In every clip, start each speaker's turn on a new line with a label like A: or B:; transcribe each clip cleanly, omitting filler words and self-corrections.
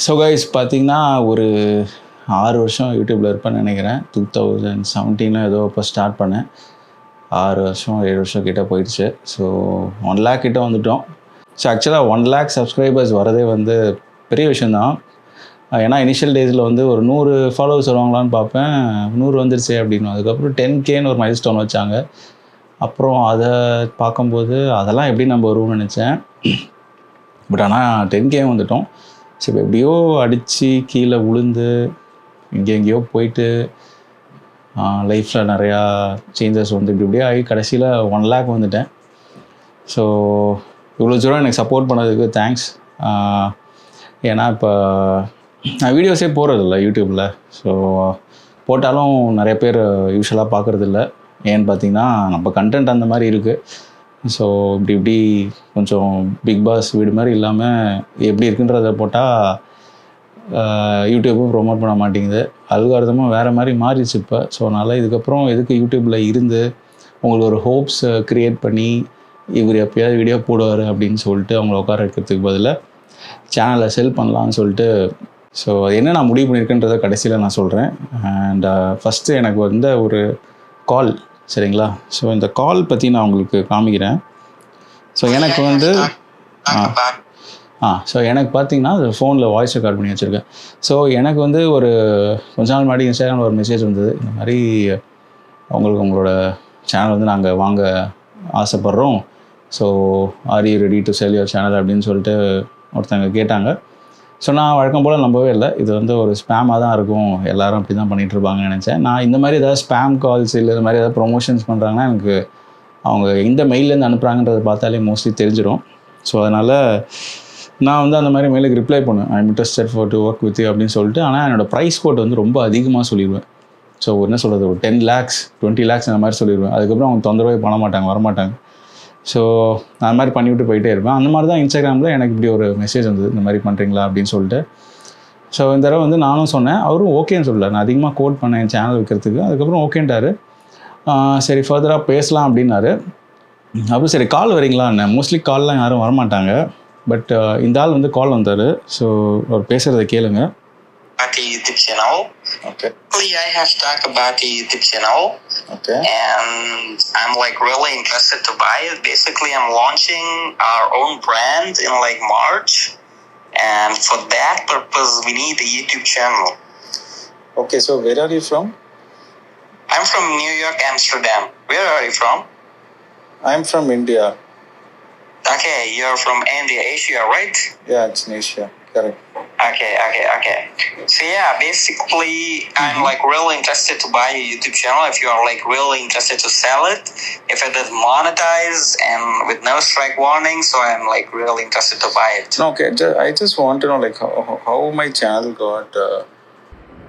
A: So guys பார்த்தீங்கன்னா ஒரு 6 வருஷம் யூடியூப்பில் இருப்பேன்னு நினைக்கிறேன். 2017 ஏதோ இப்போ ஸ்டார்ட் பண்ணேன். 6 வருஷம் 7 வருஷம் கிட்டே போயிடுச்சு. ஸோ 1 lakh கிட்டே வந்துவிட்டோம். ஸோ ஆக்சுவலாக 1 lakh சப்ஸ்கிரைபர்ஸ் வரதே வந்து பெரிய விஷயந்தான். ஏன்னா இனிஷியல் டேஸில் வந்து ஒரு 100 ஃபாலோவர்ஸ் வருவாங்களான்னு பார்ப்பேன், 100 வந்துருச்சு அப்படின்னு. அதுக்கப்புறம் 10Kன்னு ஒரு மைல் ஸ்டோன் வச்சாங்க. அப்புறம் அதை பார்க்கும்போது அதெல்லாம் எப்படி நம்ம வருவோம்னு நினச்சேன். பட் ஆனால் 10K வந்துட்டோம். சரி எப்படியோ அடித்து கீழே விழுந்து எங்கேயோ போயிட்டு லைஃப்பில் நிறையா சேஞ்சஸ் வந்து இப்படியே ஆகி கடைசியில் 1 lakh வந்துட்டேன். ஸோ இவ்வளோ தூரம் எனக்கு சப்போர்ட் பண்ணதுக்கு தேங்க்ஸ். ஏன்னா இப்போ நான் வீடியோஸே போடுறதில்ல யூடியூப்பில். ஸோ போட்டாலும் நிறைய பேர் யூஸ்வலாக பார்க்குறதில்ல. ஏன்னு பார்த்தீங்கன்னா நம்ம கண்டென்ட் அந்த மாதிரி இருக்குது. ஸோ இப்படி கொஞ்சம் பிக் பாஸ் வீடு மாதிரி இல்லாமல் எப்படி இருக்குன்றதை போட்டால் யூடியூப்பும் ப்ரொமோட் பண்ண மாட்டேங்குது. அல்காரிதமும் வேறு மாதிரி மாறிடுச்சு இப்போ. ஸோ அதனால் இதுக்கப்புறம் எதுக்கு யூடியூப்பில் இருந்து உங்களுக்கு ஒரு ஹோப்ஸ் க்ரியேட் பண்ணி இவர் எப்போயாவது வீடியோ போடுவார் அப்படின்னு சொல்லிட்டு அவங்கள உட்கார வைக்கிறதுக்கு பதிலாக சேனலை செல் பண்ணலான்னு சொல்லிட்டு, ஸோ என்ன நான் முடிவு பண்ணியிருக்கேன்றதை கடைசியில் நான் சொல்கிறேன். அண்ட் ஃபஸ்ட்டு எனக்கு வந்த ஒரு கால், சரிங்களா? ஸோ இந்த கால் பற்றி நான் உங்களுக்கு காமிக்கிறேன். ஸோ எனக்கு வந்து ஸோ எனக்கு பார்த்தீங்கன்னா அது ஃபோனில் வாய்ஸ் ரெக்கார்ட் பண்ணி வச்சுருக்கேன். ஸோ எனக்கு வந்து ஒரு கொஞ்ச நாள் முன்னாடி இன்ஸ்டாகிராமில் ஒரு மெசேஜ் வந்தது. இந்த மாதிரி உங்களோட சேனல் வந்து நாங்கள் வாங்க ஆசைப்பட்றோம். So are you ready to sell your channel அப்படின்னு சொல்லிட்டு ஒருத்தங்க கேட்டாங்க. ஸோ நான் வழக்கம் போல் நம்பவே இல்லை. இது வந்து ஒரு ஸ்பேமாக தான் இருக்கும், எல்லோரும் அப்படி தான் பண்ணிகிட்ருப்பாங்கன்னு நினச்சேன். நான் இந்த மாதிரி ஏதாவது ஸ்பேம் கால்ஸ் இல்லை இந்த மாதிரி ஏதாவது ப்ரொமோஷன்ஸ் பண்ணுறாங்கன்னா எனக்கு அவங்க எந்த மெயிலேருந்து அனுப்புகிறாங்கன்றதை பார்த்தாலே மோஸ்ட்லி தெரிஞ்சிடும். ஸோ அதனால் நான் வந்து அந்த மாதிரி மெயிலுக்கு ரிப்ளை பண்ணுவேன், I am interested for to work with you அப்படின்னு சொல்லிட்டு. ஆனால் என்னோடய ப்ரைஸ் கோட் வந்து ரொம்ப அதிகமாக சொல்லிடுவேன். ஸோ என்ன சொல்கிறது, ஒரு 10 lakhs 20 lakhs அந்த மாதிரி சொல்லிடுவேன். அதுக்கப்புறம் அவங்க தொந்தரவே பண்ண மாட்டாங்க, வரமாட்டாங்க. ஸோ அந்த மாதிரி பண்ணிவிட்டு போயிட்டே இருப்பேன். அந்த மாதிரி தான் இன்ஸ்டாகிராமில் எனக்கு இப்படி ஒரு மெசேஜ் வந்தது, இந்த மாதிரி பண்ணுறீங்களா அப்படின்னு சொல்லிட்டு. ஸோ இந்த தடவை வந்து நானும் சொன்னேன், அவரும் ஓகேன்னு சொல்லலை. நான் அதிகமாக கோட் பண்ணேன் என் சேனல் வைக்கிறதுக்கு. அதுக்கப்புறம் ஓகேன்ட்டார். சரி ஃபர்தராக பேசலாம் அப்படின்னாரு. அப்புறம் சரி கால் வரீங்களான்னு. மோஸ்ட்லி கால்லாம் யாரும் வரமாட்டாங்க. பட் இந்த ஆள் வந்து கால் வந்தார். ஸோ அவர் பேசுகிறத கேளுங்க.
B: The YouTube channel.
A: Okay.
B: I have talked about the YouTube channel.
A: Okay.
B: And I'm like really interested to buy it. Basically, I'm launching our own brand in like March. And for that purpose, we need a YouTube channel.
A: Okay, so where are you from?
B: I'm from New York, Amsterdam. Where are you from?
A: I'm from India.
B: Okay, you're from India, Asia, right?
A: Yeah, it's in Asia. Correct.
B: Okay. So yeah, basically, I'm like really interested to buy a YouTube channel. If you are like really interested to sell it, if it is monetized and with no strike warning, so I'm like really interested to buy it.
A: Okay, I just want to know like how my channel got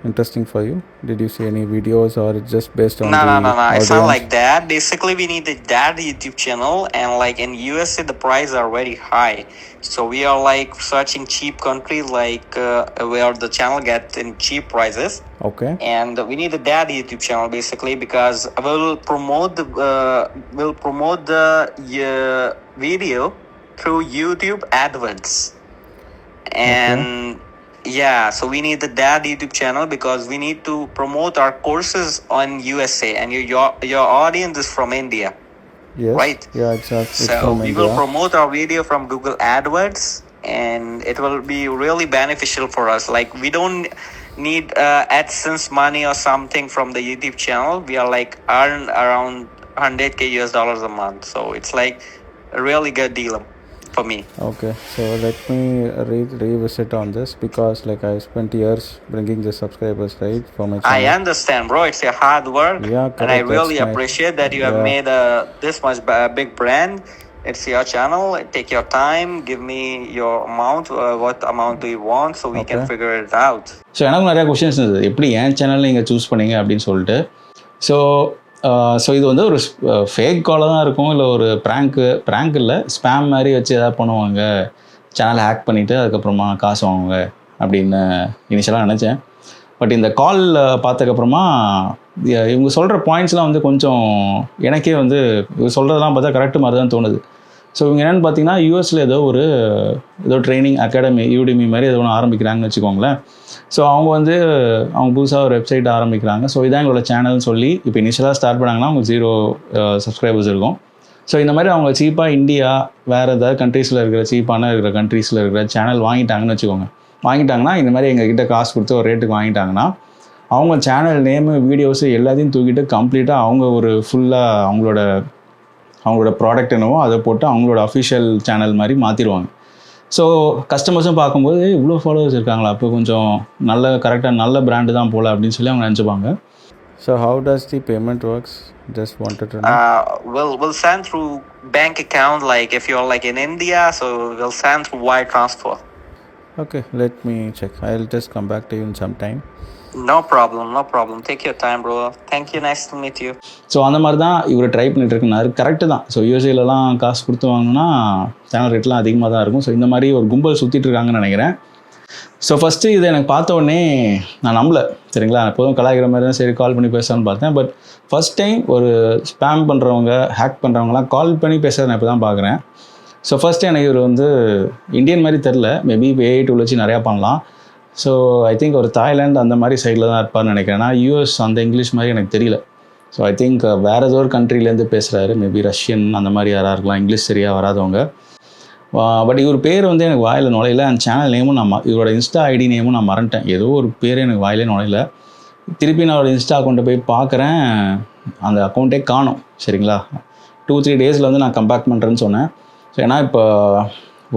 A: interesting for you. Did you see any videos or it's just based on
B: No.
A: audience?
B: It's not like that. Basically, we need that YouTube channel, and like in USA, the prices are very high. So we are like searching cheap countries like where the channel gets in cheap prices.
A: Okay.
B: And we need that YouTube channel basically because we'll promote the video through YouTube AdWords. And
A: okay.
B: Yeah, so we need that YouTube channel because we need to promote our courses on USA, and your audience is from India.
A: Yes.
B: Right?
A: Yeah, exactly.
B: So we will promote our video from Google AdWords, and it will be really beneficial for us. Like we don't need AdSense money or something from the YouTube channel. We are like earn around $100K a month. So it's like a really good deal for me.
A: Okay, so let me revisit on this because like I spent years bringing the subscribers right for my channel.
B: I understand, bro. It's a hard work.
A: Yeah, correct.
B: And I really appreciate that you have made this much big brand. It's your channel. Take your time. Give me your amount. What amount do you want so we can figure it out.
A: So எனக்கு நிறைய questions இருந்தது. எப்படி ஏன் channel நீங்கள் choose பண்ணீங்க அப்படின்னு சொல்லிட்டு. So இது வந்து ஒரு ஃபேக் காலாக தான் இருக்கும், இல்லை ஒரு ப்ராங்க் இல்லை, ஸ்பேம் மாதிரி வச்சு எதாவது பண்ணுவாங்க, சேனலை ஹேக் பண்ணிவிட்டு அதுக்கப்புறமா காசு வாங்குவாங்க அப்படின்னு இனிஷியலாக நினச்சேன். பட் இந்த கால் பார்த்ததுக்கப்புறமா இவங்க சொல்கிற பாயிண்ட்ஸ்லாம் வந்து கொஞ்சம் எனக்கே வந்து இவங்க சொல்கிறதெல்லாம் பார்த்தா கரெக்டு மாதிரி தான் தோணுது. ஸோ இவங்க என்னென்னு பார்த்தீங்கன்னா யூஎஸில் ஏதோ ட்ரைனிங் அகாடமி யூடிமி மாதிரி ஏதோ ஒன்று ஆரம்பிக்கிறாங்கன்னு வச்சுக்கோங்களேன். ஸோ அவங்க புதுசாக ஒரு வெப்சைட் ஆரம்பிக்கிறாங்க. ஸோ இதான் எங்களோட சேனல்னு சொல்லி இப்போ இனிஷியலாக ஸ்டார்ட் பண்ணாங்கன்னா அவங்க 0 சப்ஸ்கிரைபர்ஸ் இருக்கும். ஸோ இந்த மாதிரி அவங்க சீப்பாக இந்தியா வேறு ஏதாவது கண்ட்ரீஸில் இருக்கிற கண்ட்ரீஸில் இருக்கிற சேனல் வாங்கிட்டாங்கன்னு வச்சுக்கோங்க. வாங்கிட்டாங்கன்னா இந்த மாதிரி எங்ககிட்ட காசு கொடுத்து ஒரு ரேட்டுக்கு வாங்கிட்டாங்கன்னா அவங்க சேனல் நேமு வீடியோஸு எல்லாத்தையும் தூக்கிட்டு கம்ப்ளீட்டாக அவங்க ஒரு ஃபுல்லாக அவங்களோட ப்ராடக்ட் என்னவோ அதை போட்டு அவங்களோட அஃபிஷியல் சேனல் மாதிரி மாற்றிடுவாங்க. ஸோ கஸ்டமர்ஸும் பார்க்கும்போது இவ்வளோ ஃபாலோவர்ஸ் இருக்காங்களா, அப்போ கொஞ்சம் கரெக்டாக நல்ல பிராண்டு தான் போல் அப்படின்னு சொல்லி அவங்க நினச்சிப்பாங்க.
C: So how does the payment works? Just wanted to know.
B: We'll send through bank account, like if you're like in India, so we'll send through wire transfer.
C: Okay, let me check. I'll just come back to you in some time.
B: No problem. Take your time, bro. Thank you. Nice to meet you.
A: So அந்த மாதிரி தான் இவர் try பண்ணிட்டு இருக்குனாரு. Correct தான். So யூஎஸ்ஏலலாம் காசு கொடுத்து வாங்கினா channel ரேட்லாம் அதிகமாக தான் இருக்கும். ஸோ இந்த மாதிரி ஒரு கும்பல் சுற்றிட்டு இருக்காங்கன்னு நினைக்கிறேன். ஸோ ஃபஸ்ட்டு இதை எனக்கு பார்த்த உடனே நான் நம்பலை, சரிங்களா. எப்போதும் கலாய்க்கிற மாதிரி தான் சரி கால் பண்ணி பேசலான்னு பார்த்தேன். பட் ஃபஸ்ட் டைம் ஒரு ஸ்பேம் பண்ணுறவங்க ஹேக் பண்ணுறவங்களாம் கால் பண்ணி பேசுகிறத நான் இப்போ தான் பார்க்குறேன். ஸோ ஃபஸ்ட்டு எனக்கு இவர் இந்தியன் மாதிரி தெரில, மேபி AI டூல் வச்சு நிறையா பண்ணலாம். ஸோ ஐ திங்க் ஒரு தாய்லாந்து அந்த மாதிரி சைடில் தான் இருப்பார்னு நினைக்கிறேன். ஆனால் யூஎஸ் அந்த இங்கிலீஷ் மாதிரி எனக்கு தெரியல. ஸோ ஐ திங்க் வேறு ஏதோ ஒரு கண்ட்ரிலேருந்து பேசுகிறாரு, மேபி ரஷ்யன் அந்த மாதிரி யாராக இருக்கலாம், இங்கிலீஷ் சரியாக வராதவங்க. பட் இவர் பேர் எனக்கு வாயில் நுழையில. அந்த சேனல் நேமும் இவரோட இன்ஸ்டா ஐடி நேமும் நான் மறந்துட்டேன். ஏதோ ஒரு பேர் எனக்கு வாயிலே நுழையில. திருப்பி நான் ஒரு இன்ஸ்டா அக்கௌண்ட்டை போய் பார்க்குறேன், அந்த அக்கௌண்ட்டே காணும். சரிங்களா, 2-3 டேஸில் நான் கம்பேக் பண்ணுறேன்னு சொன்னேன். ஸோ ஏன்னா இப்போ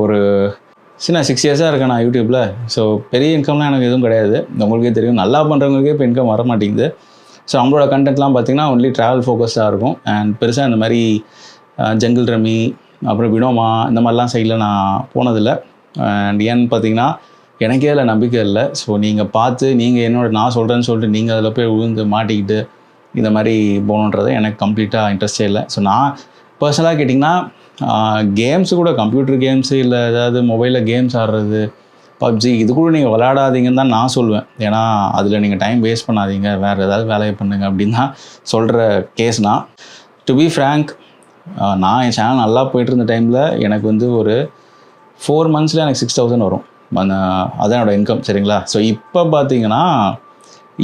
A: ஒரு 6 இயர்ஸாக இருக்கேன் நான் யூடியூப்பில். ஸோ பெரிய இன்கம்லாம் எனக்கு எதுவும் கிடையாது. உங்களுக்கே தெரியும், நல்லா பண்ணுறவங்களுக்கே இப்போ இன்கம் வர மாட்டேங்குது. ஸோ அவங்களோட கண்டென்ட்லாம் பார்த்திங்கன்னா ஒன்லி ட்ராவல் ஃபோக்கஸ்டாக இருக்கும். அண்ட் பெருசாக இந்த மாதிரி ஜங்கிள் ரம்மி அப்புறம் வினோமா இந்த மாதிரிலாம் சைடில் நான் போனதில்லை. அண்ட் ஏன்னு பார்த்தீங்கன்னா எனக்கே அதில் நம்பிக்கை இல்லை. ஸோ நீங்கள் பார்த்து நான் சொல்கிறேன்னு சொல்லிட்டு நீங்கள் அதில் போய் விழுந்து மாட்டிக்கிட்டு இந்த மாதிரி போகணுன்றதை எனக்கு கம்ப்ளீட்டாக இன்ட்ரெஸ்டே இல்லை. ஸோ நான் பர்சனலாக கேட்டிங்கன்னா கேம்ஸு கூட, கம்ப்யூட்டர் கேம்ஸு இல்லை ஏதாவது மொபைலில் கேம்ஸ் ஆடுறது, பப்ஜி இது கூட நீங்கள் விளையாடாதீங்கன்னு தான் நான் சொல்லுவேன். ஏன்னா அதில் நீங்கள் டைம் வேஸ்ட் பண்ணாதீங்க, வேறு ஏதாவது வேலையை பண்ணுங்க அப்படின்னு தான் சொல்கிற கேஸ்னா. டு பி ஃப்ரேங்க், நான் என் சேனல் நல்லா போய்ட்டு இருந்த டைமில் எனக்கு ஒரு 4 மந்த்ஸில் எனக்கு 6,000 வரும். அதான் என்னோடய இன்கம், சரிங்களா. ஸோ இப்போ பார்த்தீங்கன்னா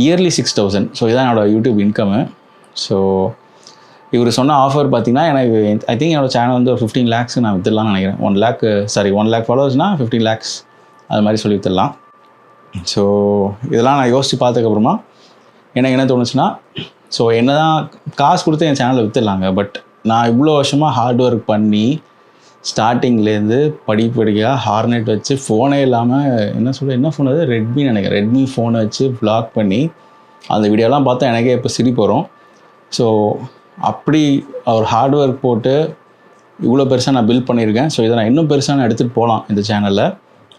A: இயர்லி 6,000. ஸோ இதுதான் என்னோடய யூடியூப் இன்கமு. ஸோ இவர் சொன்ன ஆஃபர் பார்த்தீங்கன்னா எனக்கு ஐ திங்க் என்னோடய சேனல் ஒரு 15 lakhs நான் விற்றுலாம்னு நினைக்கிறேன். 1 lakh ஃபாலோவர்ஸ்னால் 15 lakhs அது மாதிரி சொல்லி விற்றுலாம். ஸோ இதெல்லாம் நான் யோசித்து பார்த்ததுக்கப்புறமா எனக்கு என்ன தோணுச்சுன்னா, ஸோ என்ன தான் காசு கொடுத்து என் சேனலை விற்றுலாங்க, பட் நான் இவ்வளோ வருஷமாக ஹார்ட் ஒர்க் பண்ணி ஸ்டார்டிங்லேருந்து படிப்படியாக ஹார்னெட் வச்சு ஃபோனே இல்லாமல் என்ன ஃபோன் அது ரெட்மின்னு நினைக்கிறேன், ரெட்மி ஃபோனை வச்சு வ்ளாக் பண்ணி அந்த வீடியோலாம் பார்த்தா எனக்கே இப்போ சிரிப்பு வரும். ஸோ அப்படி ஒரு ஹார்ட் ஒர்க் போட்டு இவ்வளோ பெருசாக நான் பில்ட் பண்ணியிருக்கேன். ஸோ இதை நான் இன்னும் பெருசாக நான் எடுத்துகிட்டு போகலாம். இந்த சேனலில்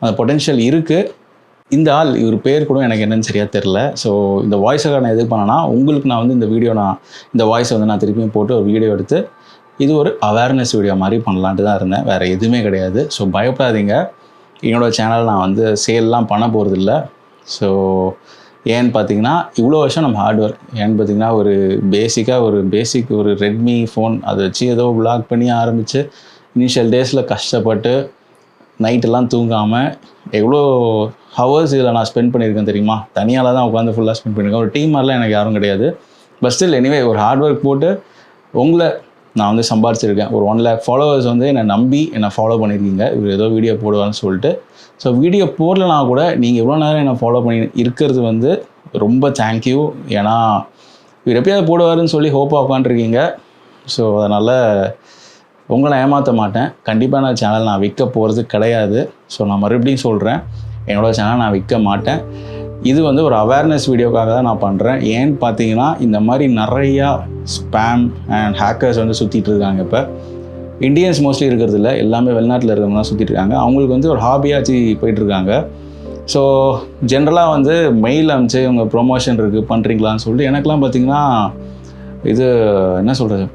A: அந்த பொட்டென்ஷியல் இருக்குது. இந்த இவர் பேர் கூட எனக்கு என்னன்னு சரியாக தெரில. ஸோ இந்த வாய்ஸை நான் எது பண்ணேன்னா, உங்களுக்கு நான் இந்த வாய்ஸை நான் திருப்பியும் போட்டு ஒரு வீடியோ எடுத்து இது ஒரு அவேர்னஸ் வீடியோ மாதிரி பண்ணலான்ட்டு தான் இருந்தேன். வேறு எதுவுமே கிடையாது. ஸோ பயப்படாதீங்க, என்னோடய சேனல் நான் சேல்லாம் பண்ண போகிறதில்ல. ஸோ ஏன்னு பார்த்தீங்கன்னா இவ்வளோ வருஷம் நம்ம ஹார்ட் ஒர்க், ஏன்னு பார்த்தீங்கன்னா ஒரு பேசிக் ஒரு ரெட்மி ஃபோன் அதை வச்சு ஏதோ வ்ளாக் பண்ணி ஆரம்பித்து இனிஷியல் டேஸில் கஷ்டப்பட்டு நைட்டெல்லாம் தூங்காமல் எவ்வளோ ஹவர்ஸ் இதில் நான் ஸ்பெண்ட் பண்ணியிருக்கேன் தெரியுமா. தனியால் தான் உட்காந்து ஃபுல்லாக ஸ்பெண்ட் பண்ணியிருக்கேன். ஒரு டீம் மாதிரிலாம் எனக்கு யாரும் கிடையாது. பட் ஸ்டில் எனிவே ஒரு ஹார்ட் ஒர்க் போட்டு உங்களை நான் சம்பாரிச்சிருக்கேன். ஒரு 1 lakh ஃபாலோவர்ஸ் என்னை நம்பி என்னை ஃபாலோ பண்ணியிருக்கீங்க. இவர் ஏதோ வீடியோ போடுவான்னு சொல்லிட்டு. ஸோ வீடியோ போடலனா கூட நீங்கள் இவ்வளோ நேரம் என்னை ஃபாலோ பண்ணி இருக்கிறது ரொம்ப தேங்க்யூ. ஏன்னா இவர் எப்பயாவது போடுவாருன்னு சொல்லி ஹோப்பாக உட்காந்துருக்கீங்க. ஸோ அதனால் உங்களை ஏமாற்ற மாட்டேன். கண்டிப்பாக நான் சேனல் நான் விற்க போகிறது கிடையாது. ஸோ நான் மறுபடியும் சொல்கிறேன், என்னோடய சேனல் நான் விற்க மாட்டேன். இது ஒரு அவேர்னஸ் வீடியோக்காக தான் நான் பண்ணுறேன். ஏன்னு பார்த்தீங்கன்னா இந்த மாதிரி நிறையா ஸ்பேம் அண்ட் ஹேக்கர்ஸ் சுற்றிட்டு இருக்காங்க. இப்போ இந்தியன்ஸ் மோஸ்ட்லி இருக்கிறது இல்லை, எல்லாமே வெளிநாட்டில் இருக்கிறவங்க தான் சுற்றிட்டு இருக்காங்க. அவங்களுக்கு ஒரு ஹாபியாச்சு போயிட்டுருக்காங்க. ஸோ ஜென்ரலாக மெயில் அனுப்பிச்சு இவங்க ப்ரொமோஷன் இருக்குது பண்ணுறீங்களான்னு சொல்லிட்டு எனக்குலாம் பார்த்திங்கன்னா இது என்ன சொல்கிறது,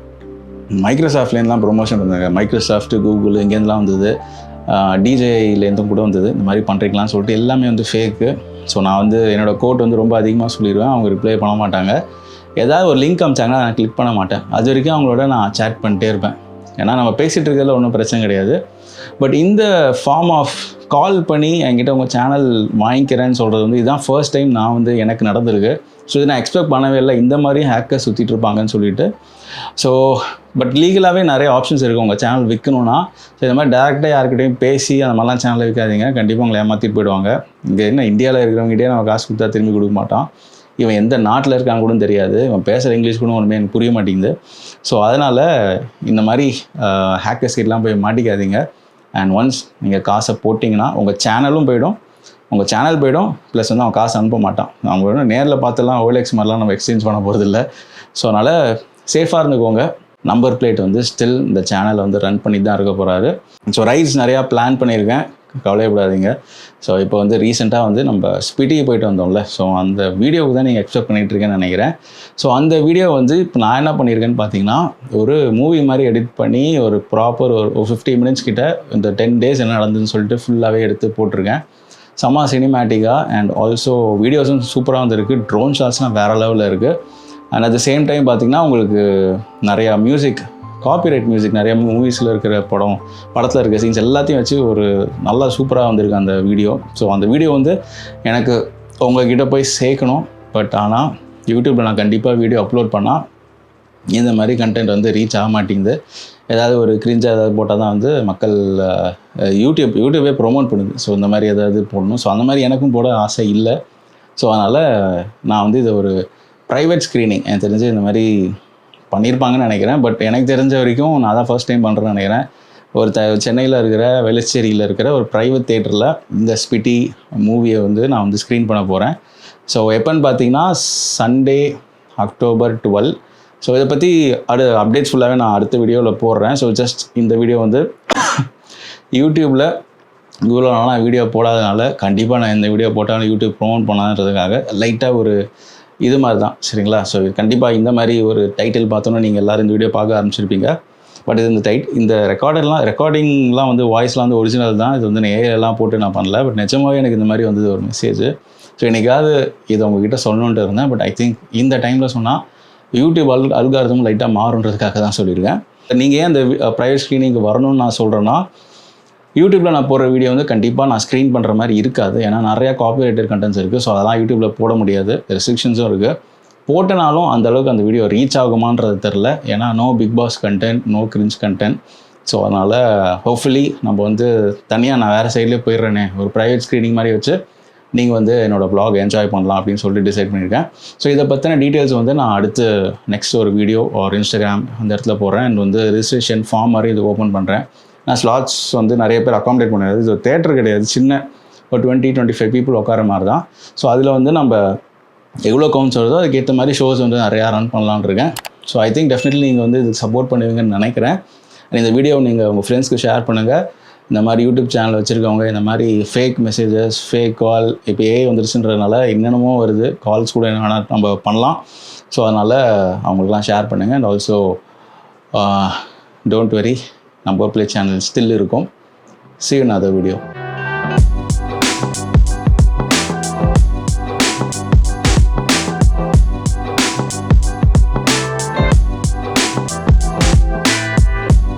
A: மைக்ரோசாஃப்ட்லேருந்துலாம் ப்ரொமோஷன் இருந்தாங்க. மைக்ரோசாஃப்ட், கூகுள் இங்கேருந்துலாம் வந்தது, டிஜேலேருந்தும் கூட வந்தது. இந்த மாதிரி பண்ணுறீங்களான்னு சொல்லிட்டு எல்லாமே ஃபேக்கு. ஸோ நான் என்னோடய கோட் ரொம்ப அதிகமாக சொல்லிடுவேன். அவங்க ரிப்ளை பண்ண மாட்டாங்க. ஏதாவது ஒரு லிங்க் அனுப்பிச்சாங்கன்னா நான் கிளிக் பண்ண மாட்டேன். அது வரைக்கும் அவங்களோட நான் சேட் பண்ணிட்டே இருப்பேன். ஏன்னா நம்ம பேசிகிட்டு இருக்கிறதுல ஒன்றும் பிரச்சனை கிடையாது. பட் இந்த ஃபார்ம் ஆஃப் கால் பண்ணி என்கிட்ட உங்கள் சேனல் வாங்கிக்கிறேன்னு சொல்கிறது வந்து இதுதான் ஃபர்ஸ்ட் டைம் நான் வந்து எனக்கு நடந்திருக்கு. ஸோ இது நான் எக்ஸ்பெக்ட் பண்ணவே இல்லை, இந்த மாதிரி ஹேக்கர் சுற்றிட்டு இருப்பாங்கன்னு சொல்லிட்டு. ஸோ பட் லீகலாகவே நிறைய ஆப்ஷன்ஸ் இருக்குது உங்கள் சேனல் விற்கணுன்னா. ஸோ இந்த மாதிரி டேரெக்டாக யார்கிட்டையும் பேசி அந்த மாதிரிலாம் சேனலை விற்காதீங்க, கண்டிப்பாக உங்களை ஏமாற்றிட்டு போயிடுவாங்க. இங்கே என்ன இந்தியாவில் இருக்கிறவங்ககிட்டே நம்ம காசு கொடுத்தா திரும்பி கொடுக்க மாட்டான். இவன் எந்த நாட்டில் இருக்கான்னு கூட தெரியாது, இவன் பேசுகிற இங்கிலீஷ் கூட ஒன்றுமே எனக்கு புரிய மாட்டேங்குது. ஸோ அதனால் இந்த மாதிரி ஹேக்கர்ஸ் கிட்டலாம் போய் மாட்டிக்காதீங்க. அண்ட் ஒன்ஸ் நீங்கள் காசை போட்டிங்கன்னா உங்கள் சேனலும் போயிடும், உங்கள் சேனல் போயிடும், ப்ளஸ் வந்து அவன் காசு அனுப்ப மாட்டான். அவங்க வந்து நேரில் பார்த்துலாம் OLX மாதிரிலாம் நம்ம எக்ஸ்சேஞ்ச் பண்ண போகிறதில்ல. ஸோ அதனால் சேஃபாக இருந்துக்கோங்க. நம்பர் பிளேட் வந்து ஸ்டில் இந்த சேனலை வந்து ரன் பண்ணி தான் இருக்க போகிறாரு. ஸோ ரைட்ஸ் நிறையா பிளான் பண்ணியிருக்கேன், கவலையப்படாதீங்க. ஸோ இப்போ வந்து ரீசெண்டாக வந்து நம்ம ஸ்பிட்டிக்கு போயிட்டு வந்தோம்ல, ஸோ அந்த வீடியோவுக்கு தான் நீங்கள் எக்ஸ்பெக்ட் பண்ணிகிட்டு இருக்கேன்னு நினைக்கிறேன். ஸோ அந்த வீடியோ வந்து இப்போ நான் என்ன பண்ணியிருக்கேன்னு பார்த்தீங்கன்னா, ஒரு மூவி மாதிரி எடிட் பண்ணி ஒரு ப்ராப்பர் ஒரு 50 மினிட்ஸ் கிட்ட இந்த 10 டேஸ் என்ன நடந்துன்னு சொல்லிட்டு ஃபுல்லாகவே எடுத்து போட்டிருக்கேன். செம்ம சினிமேட்டிக்காக அண்ட் ஆல்சோ வீடியோஸும் சூப்பராக வந்துருக்கு. ட்ரோன் ஷாட்ஸ்லாம் வேறு லெவலில் இருக்குது. And at the same time பார்த்திங்கன்னா உங்களுக்கு நிறையா மியூசிக், காப்பிரைட் மியூசிக் நிறைய மூவிஸில் இருக்கிற படத்தில் இருக்க சீன்ஸ் எல்லாத்தையும் வச்சு ஒரு நல்லா சூப்பராக வந்திருக்கு அந்த வீடியோ. ஸோ அந்த வீடியோ வந்து எனக்கு உங்கள்கிட்ட போய் சேர்க்கணும். பட் ஆனால் யூடியூப்பில் நான் கண்டிப்பாக வீடியோ அப்லோட் பண்ணால் இந்த மாதிரி கண்டென்ட் வந்து ரீச் ஆக மாட்டேங்குது. ஏதாவது ஒரு கிரிஞ்சாக ஏதாவது போட்டால் தான் வந்து மக்கள் யூடியூபே ப்ரொமோட் பண்ணுது. ஸோ இந்த மாதிரி ஏதாவது போடணும். ஸோ அந்த மாதிரி எனக்கும் போட ஆசை இல்லை. ஸோ அதனால் நான் வந்து இதை ஒரு ப்ரைவேட் ஸ்க்ரீனிங் எனக்கு தெரிஞ்சு இந்த மாதிரி பண்ணியிருப்பாங்கன்னு நினைக்கிறேன். பட் எனக்கு தெரிஞ்ச வரைக்கும் நான் தான் ஃபர்ஸ்ட் டைம் பண்ணுறேன்னு நினைக்கிறேன். ஒரு சென்னையில் இருக்கிற வெள்ளச்சேரியில் இருக்கிற ஒரு ப்ரைவேட் தேட்டரில் இந்த ஸ்பிட்டி மூவியை வந்து நான் வந்து ஸ்க்ரீன் பண்ண போகிறேன். ஸோ எப்போன்னு பார்த்தீங்கன்னா Sunday, October 12. ஸோ இதை பற்றி அப்டேட்ஸ் ஃபுல்லாகவே நான் அடுத்த வீடியோவில் போடுறேன். ஸோ ஜஸ்ட் இந்த வீடியோ வந்து யூடியூப்பில் இவ்வளோ நாளாக வீடியோ போடாதனால கண்டிப்பாக நான் இந்த வீடியோ போட்டாலும் யூடியூப் ப்ரொமோட் பண்ணாதுன்றதுக்காக லைட்டாக ஒரு இது மாதிரி தான், சரிங்களா? ஸோ கண்டிப்பாக இந்த மாதிரி ஒரு டைட்டில் பார்த்தோன்னா நீங்கள் எல்லோரும் இந்த வீடியோ பார்க்க ஆரம்பிச்சிருப்பீங்க. பட் இது இந்த ரெக்கார்டிங்லாம் வந்து வாய்ஸ்லாம் வந்து ஒரிஜினல் தான். இது வந்து ஏஐலாம் போட்டு நான் பண்ணல. பட் நிஜமாகவே எனக்கு இந்த மாதிரி வந்தது ஒரு மெசேஜ். ஸோ என்றைக்காவது இதை உங்ககிட்ட சொல்லணுன்ட்டு இருந்தேன். பட் ஐ திங்க் இந்த டைமில் சொன்னால் யூடியூப் அல்காரிதம் லைட்டாக மாறுன்றதுக்காக தான் சொல்லியிருக்கேன். நீங்கள் ஏன் அந்த ப்ரைவேட் ஸ்க்ரீனிங்க்கு வரணும்னு நான் சொல்கிறேன்னா, யூடியூப்பில் நான் போடுற வீடியோ வந்து கண்டிப்பாக நான் ஸ்க்ரீன் பண்ணுற மாதிரி இருக்காது. ஏன்னா நிறையா காப்பிரைட்டட் கண்டென்ட்ஸ் இருக்குது. ஸோ அதெல்லாம் யூடியூப்பில் போட முடியாது, ரெஸ்ட்ரிக்ஷன்ஸும் இருக்குது. போட்டனாலும் அந்தளவுக்கு அந்த வீடியோ ரீச் ஆகுமான்றது தெரில. ஏன்னா no Bigg Boss content, no cringe content. So அதனால் ஹோப்ஃபுல்லி நம்ம வந்து தனியாக நான் வேறு சைட்லேயே போயிடுறேனே, ஒரு ப்ரைவேட் ஸ்க்ரீனிங் மாதிரி வச்சு நீங்கள் வந்து என்னோடய ப்ளாக் என்ஜாய் பண்ணலாம் அப்படின்னு சொல்லிட்டு டிசைட் பண்ணியிருக்கேன். ஸோ இதை பற்றின டீட்டெயில்ஸ் வந்து நான் அடுத்து நெக்ஸ்ட் ஒரு வீடியோ ஒரு இன்ஸ்டாகிராம் அந்த இடத்துல போடுறேன். அண்ட் வந்து ரெஜிஸ்ட்ரேஷன் ஃபார்ம் மாதிரி இது ஓப்பன் பண்ணுறேன். நான் ஸ்லாட்ஸ் வந்து நிறைய பேர் அக்காமடேட் பண்ணுறது. இது ஒரு தேட்டர் கிடையாது, சின்ன ஒரு 20-25 பீப்புள் உட்கார மாதிரி தான். ஸோ அதில் வந்து நம்ம எவ்வளோ கவுண்ட்ஸ் வருதோ அதுக்கேற்ற மாதிரி ஷோஸ் வந்து நிறையா ரன் பண்ணலான்னு இருக்கேன். ஸோ ஐ திங்க் டெஃபினெட்லி நீங்கள் வந்து இதுக்கு சப்போர்ட் பண்ணுவீங்கன்னு நினைக்கிறேன். இந்த வீடியோவை நீங்கள் உங்கள் ஃப்ரெண்ட்ஸ்க்கு ஷேர் பண்ணுங்கள். இந்த மாதிரி யூடியூப் சேனல் வச்சுருக்கவங்க இந்த மாதிரி ஃபேக் மெசேஜஸ், ஃபேக் கால், இப்போ ஏஐ வந்துருச்சுன்றதுனால என்னென்னமோ வருது, கால்ஸ் கூட என்ன வேணால் நம்ம பண்ணலாம். ஸோ அதனால் அவங்களுக்குலாம் ஷேர் பண்ணுங்கள். அண்ட் ஆல்சோ டோன்ட் வெரி, நம்ம ப்ளே சேனல் ஸ்டில் இருக்கும். See you in another video.